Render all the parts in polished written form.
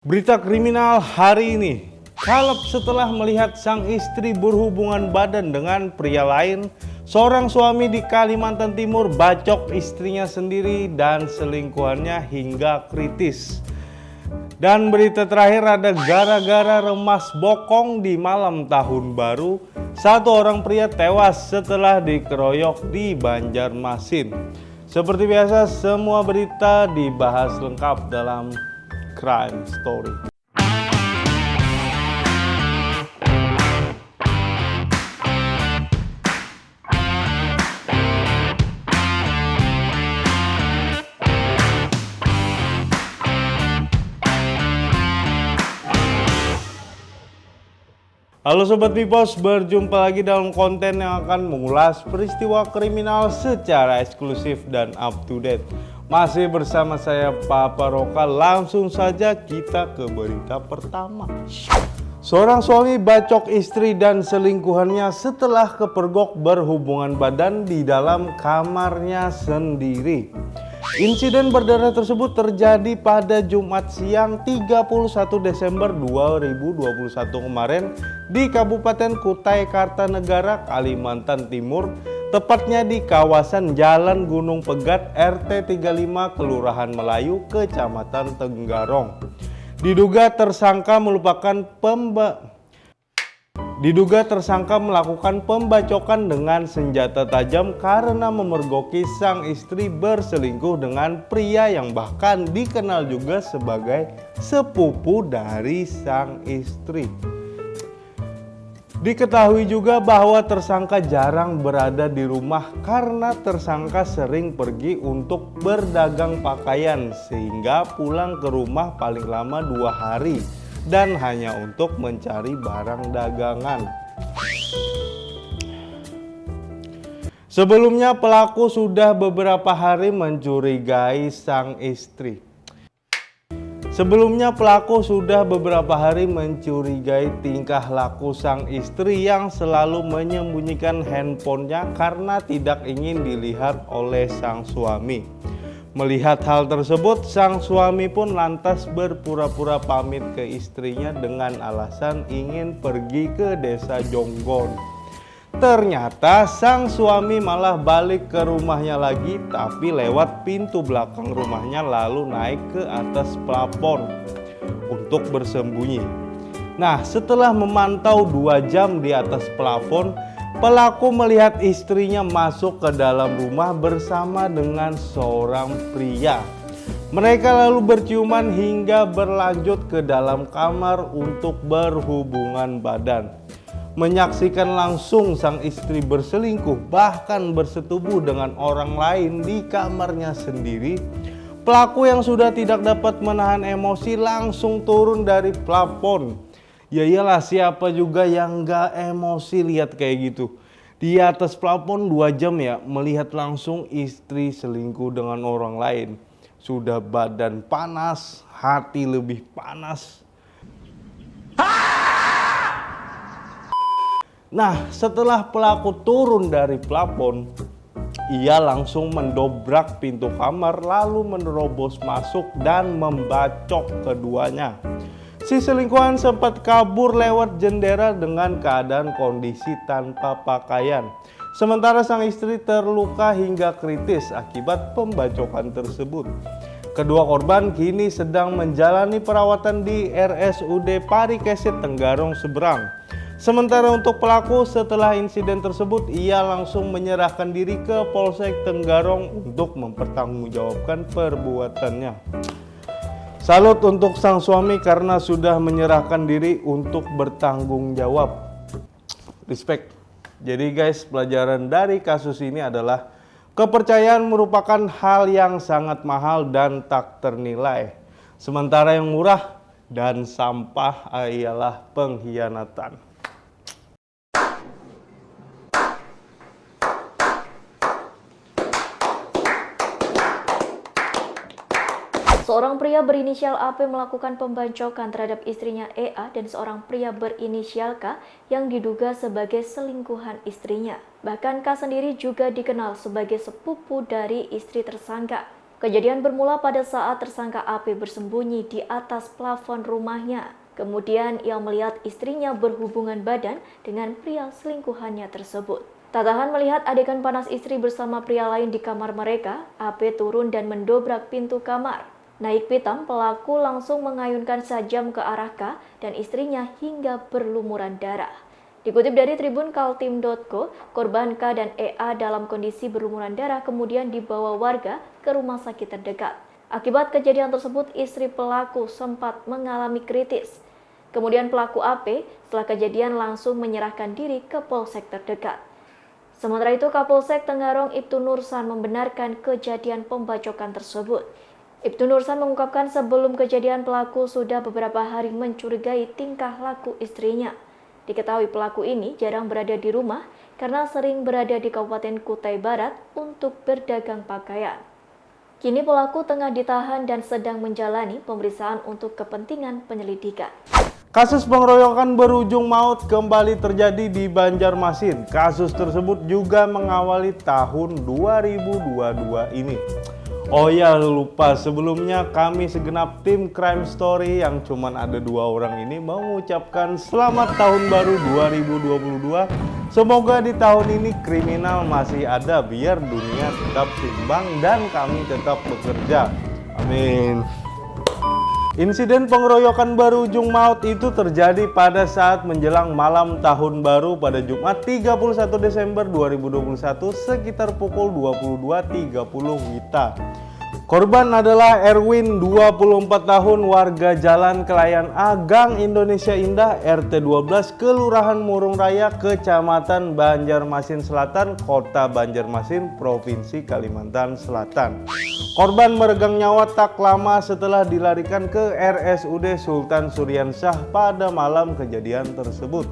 Berita kriminal hari ini, kalap setelah melihat sang istri berhubungan badan dengan pria lain. Seorang suami di Kalimantan Timur bacok istrinya sendiri dan selingkuhannya hingga kritis. Dan berita terakhir ada gara-gara remas bokong di malam tahun baru, satu orang pria tewas setelah dikeroyok di Banjarmasin. Seperti biasa, semua berita dibahas lengkap dalam Crime Story. Halo Sobat Pipos, berjumpa lagi dalam konten yang akan mengulas peristiwa kriminal secara eksklusif dan up to date. Masih bersama saya Papa Roka, langsung saja kita ke berita pertama. Seorang suami bacok istri dan selingkuhannya setelah kepergok berhubungan badan di dalam kamarnya sendiri. Insiden berdarah tersebut terjadi pada Jumat siang 31 Desember 2021 kemarin di Kabupaten Kutai Kartanegara, Kalimantan Timur, tepatnya di kawasan Jalan Gunung Pegat RT 35 Kelurahan Melayu, Kecamatan Tenggarong. Diduga tersangka melakukan pembacokan dengan senjata tajam karena memergoki sang istri berselingkuh dengan pria yang bahkan dikenal juga sebagai sepupu dari sang istri. Diketahui juga bahwa tersangka jarang berada di rumah karena tersangka sering pergi untuk berdagang pakaian sehingga pulang ke rumah paling lama 2 hari dan hanya untuk mencari barang dagangan. Sebelumnya pelaku sudah beberapa hari mencurigai sang istri. Tingkah laku sang istri yang selalu menyembunyikan handphonenya karena tidak ingin dilihat oleh sang suami. Melihat hal tersebut, sang suami pun lantas berpura-pura pamit ke istrinya dengan alasan ingin pergi ke desa Jonggon. Ternyata sang suami malah balik ke rumahnya lagi, tapi lewat pintu belakang rumahnya lalu naik ke atas plafon untuk bersembunyi. Nah, setelah memantau 2 jam di atas plafon, pelaku melihat istrinya masuk ke dalam rumah bersama dengan seorang pria. Mereka lalu berciuman hingga berlanjut ke dalam kamar untuk berhubungan badan. Menyaksikan langsung sang istri berselingkuh bahkan bersetubuh dengan orang lain di kamarnya sendiri, pelaku yang sudah tidak dapat menahan emosi langsung turun dari plafon. Ya iyalah, siapa juga yang gak emosi lihat kayak gitu. Di atas plafon 2 jam ya, melihat langsung istri selingkuh dengan orang lain. Sudah badan panas, hati lebih panas. Nah, setelah pelaku turun dari plafon, ia langsung mendobrak pintu kamar lalu menerobos masuk dan membacok keduanya. Si selingkuhan sempat kabur lewat jendela dengan keadaan kondisi tanpa pakaian. Sementara sang istri terluka hingga kritis akibat pembacokan tersebut. Kedua korban kini sedang menjalani perawatan di RSUD Parikesit Tenggarong Seberang. Sementara untuk pelaku, setelah insiden tersebut ia langsung menyerahkan diri ke Polsek Tenggarong untuk mempertanggungjawabkan perbuatannya. Salut untuk sang suami karena sudah menyerahkan diri untuk bertanggung jawab. Respect. Jadi guys, pelajaran dari kasus ini adalah kepercayaan merupakan hal yang sangat mahal dan tak ternilai. Sementara yang murah dan sampah ialah pengkhianatan. Seorang pria berinisial AP melakukan pembacokan terhadap istrinya EA dan seorang pria berinisial K yang diduga sebagai selingkuhan istrinya. Bahkan K sendiri juga dikenal sebagai sepupu dari istri tersangka. Kejadian bermula pada saat tersangka AP bersembunyi di atas plafon rumahnya. Kemudian ia melihat istrinya berhubungan badan dengan pria selingkuhannya tersebut. Tak tahan melihat adegan panas istri bersama pria lain di kamar mereka, AP turun dan mendobrak pintu kamar. Naik pitam, pelaku langsung mengayunkan sajam ke arah K dan istrinya hingga berlumuran darah. Dikutip dari Tribun Kaltim.co, korban K dan EA dalam kondisi berlumuran darah kemudian dibawa warga ke rumah sakit terdekat. Akibat kejadian tersebut, istri pelaku sempat mengalami kritis. Kemudian pelaku AP setelah kejadian langsung menyerahkan diri ke polsek terdekat. Sementara itu, Kapolsek Tenggarong Ibtu Nursan membenarkan kejadian pembacokan tersebut. Ibtu Nursan mengungkapkan sebelum kejadian pelaku sudah beberapa hari mencurigai tingkah laku istrinya. Diketahui pelaku ini jarang berada di rumah karena sering berada di Kabupaten Kutai Barat untuk berdagang pakaian. Kini pelaku tengah ditahan dan sedang menjalani pemeriksaan untuk kepentingan penyelidikan. Kasus pengeroyokan berujung maut kembali terjadi di Banjarmasin. Kasus tersebut juga mengawali tahun 2022 ini. Oh ya, lupa sebelumnya kami segenap tim Crime Story yang cuman ada 2 orang ini mau mengucapkan selamat tahun baru 2022. Semoga di tahun ini kriminal masih ada biar dunia tetap seimbang dan kami tetap bekerja. Amin. Insiden pengeroyokan berujung maut itu terjadi pada saat menjelang malam tahun baru pada Jumat 31 Desember 2021 sekitar pukul 22.30 WITA. Korban adalah Erwin, 24 tahun, warga Jalan Kelayan A, Gang Indonesia Indah, RT 12, Kelurahan Murung Raya, Kecamatan Banjarmasin Selatan, Kota Banjarmasin, Provinsi Kalimantan Selatan. Korban meregang nyawa tak lama setelah dilarikan ke RSUD Sultan Suryansyah pada malam kejadian tersebut.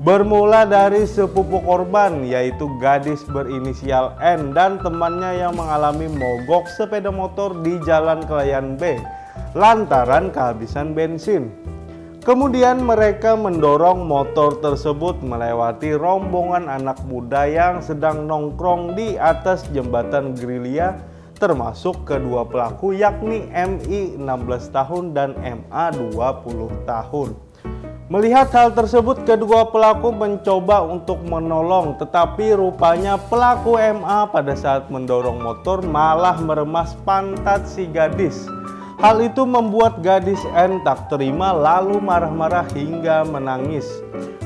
Bermula dari sepupu korban yaitu gadis berinisial N dan temannya yang mengalami mogok sepeda motor di Jalan Kelayan B lantaran kehabisan bensin. Kemudian mereka mendorong motor tersebut melewati rombongan anak muda yang sedang nongkrong di atas jembatan Grilia, termasuk kedua pelaku yakni MI 16 tahun dan MA 20 tahun. Melihat hal tersebut, kedua pelaku mencoba untuk menolong, tetapi rupanya pelaku MA pada saat mendorong motor malah meremas pantat si gadis. Hal itu membuat gadis N tak terima lalu marah-marah hingga menangis.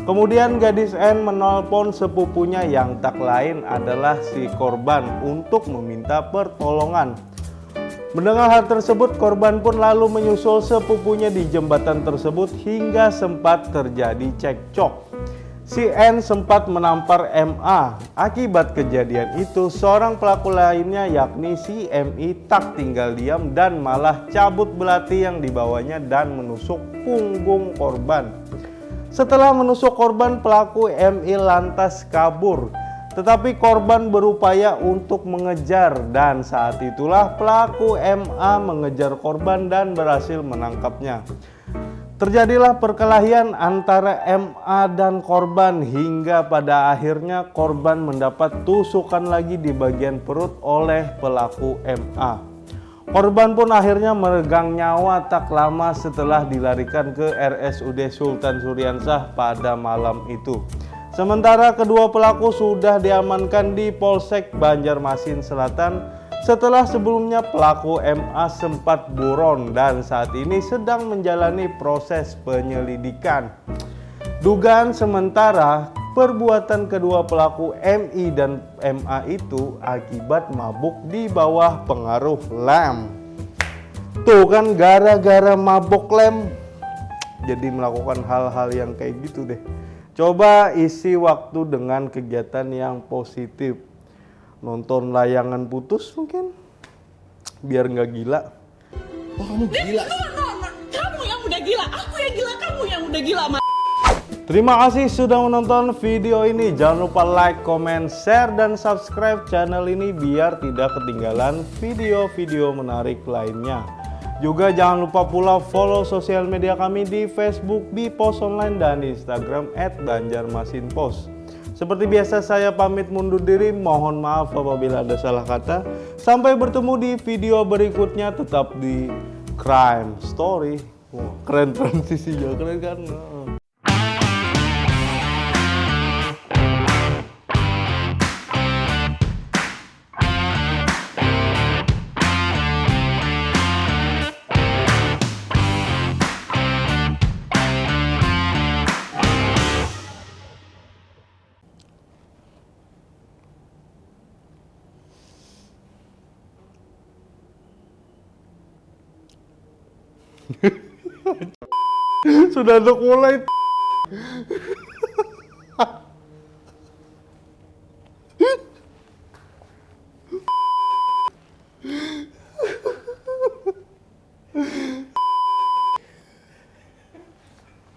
Kemudian gadis N menelpon sepupunya yang tak lain adalah si korban untuk meminta pertolongan. Mendengar hal tersebut, korban pun lalu menyusul sepupunya di jembatan tersebut hingga sempat terjadi cekcok. Si N sempat menampar MA. Akibat kejadian itu, seorang pelaku lainnya yakni si MI tak tinggal diam dan malah cabut belati yang dibawanya dan menusuk punggung korban. Setelah menusuk korban, pelaku MI lantas kabur. Tetapi korban berupaya untuk mengejar dan saat itulah pelaku MA mengejar korban dan berhasil menangkapnya. Terjadilah perkelahian antara MA dan korban hingga pada akhirnya korban mendapat tusukan lagi di bagian perut oleh pelaku MA. Korban pun akhirnya meregang nyawa tak lama setelah dilarikan ke RSUD Sultan Suryansyah pada malam itu. Sementara kedua pelaku sudah diamankan di Polsek Banjarmasin Selatan setelah sebelumnya pelaku MA sempat buron dan saat ini sedang menjalani proses penyelidikan. Dugaan sementara perbuatan kedua pelaku MI dan MA itu akibat mabuk di bawah pengaruh lem. Tuh kan gara-gara mabuk lem jadi melakukan hal-hal yang kayak gitu deh. Coba isi waktu dengan kegiatan yang positif. Nonton layangan putus mungkin, biar nggak gila. Oh, kamu gila. Kamu yang udah gila, aku yang gila, kamu yang udah gila. Terima kasih sudah menonton video ini. Jangan lupa like, comment, share, dan subscribe channel ini biar tidak ketinggalan video-video menarik lainnya. Juga jangan lupa pula follow sosial media kami di Facebook, di Post Online, dan Instagram @banjarmasinpost. Seperti biasa saya pamit mundur diri, mohon maaf apabila ada salah kata. Sampai bertemu di video berikutnya, tetap di Crime Story. Wah, keren transisinya, keren kan? Sudah untuk mulai.